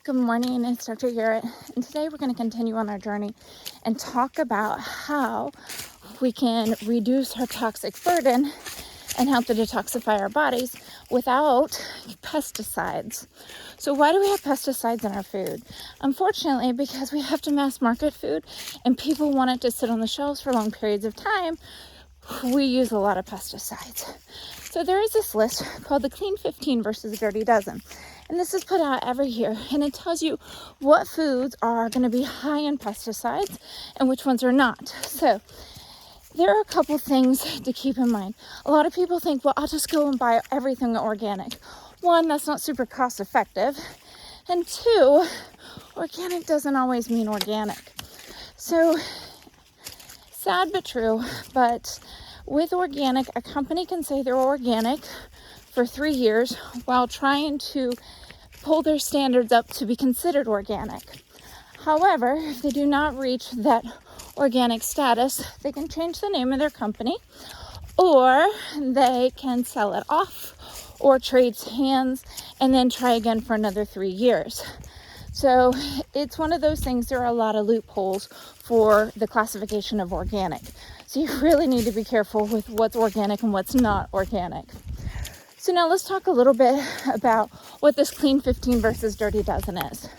Good morning, it's Dr. Garrett, and today we're going to continue on our journey and talk about how we can reduce our toxic burden and help to detoxify our bodies without pesticides. So why do we have pesticides in our food? Unfortunately, because we have to mass market food and people want it to sit on the shelves for long periods of time, we use a lot of pesticides. So there is this list called the Clean 15 versus the Dirty Dozen. And this is put out every year, and it tells you what foods are going to be high in pesticides and which ones are not. So there are a couple things to keep in mind. A lot of people think, well, I'll just go and buy everything organic. One, that's not super cost effective. And two, organic doesn't always mean organic. So sad but true, but with organic, a company can say they're organic for 3 years while trying to pull their standards up to be considered organic. However, if they do not reach that organic status, they can change the name of their company, or they can sell it off or trade hands and then try again for another 3 years. So it's one of those things. There are a lot of loopholes for the classification of organic. So you really need to be careful with what's organic and what's not organic. So now let's talk a little bit about what this Clean 15 versus Dirty Dozen is.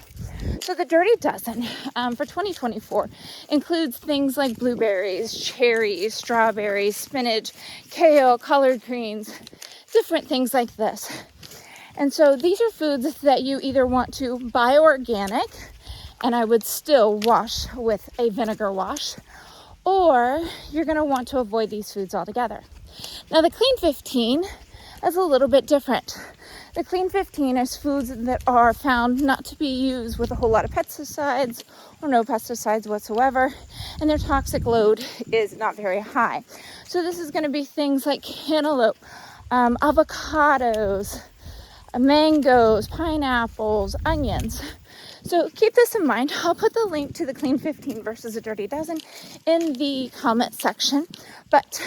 So the Dirty Dozen for 2024 includes things like blueberries, cherries, strawberries, spinach, kale, collard greens, different things like this. And so these are foods that you either want to buy organic, and I would still wash with a vinegar wash, or you're going to want to avoid these foods altogether. Now the Clean 15 is a little bit different. The Clean 15 is foods that are found not to be used with a whole lot of pesticides or no pesticides whatsoever, and their toxic load is not very high. So this is going to be things like cantaloupe, avocados, mangoes, pineapples, onions. So keep this in mind. I'll put the link to the Clean 15 versus the Dirty Dozen in the comment section. But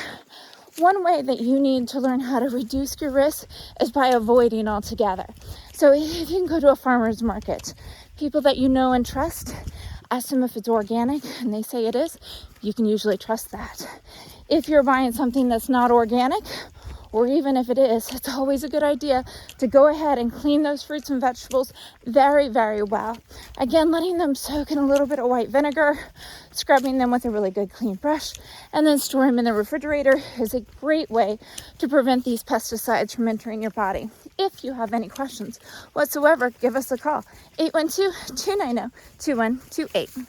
one way that you need to learn how to reduce your risk is by avoiding altogether. So if you can go to a farmer's market, people that you know and trust, ask them if it's organic and they say it is, you can usually trust that. If you're buying something that's not organic, or even if it is, it's always a good idea to go ahead and clean those fruits and vegetables very, very well. Again, letting them soak in a little bit of white vinegar, scrubbing them with a really good clean brush, and then store them in the refrigerator is a great way to prevent these pesticides from entering your body. If you have any questions whatsoever, give us a call, 812-290-2128.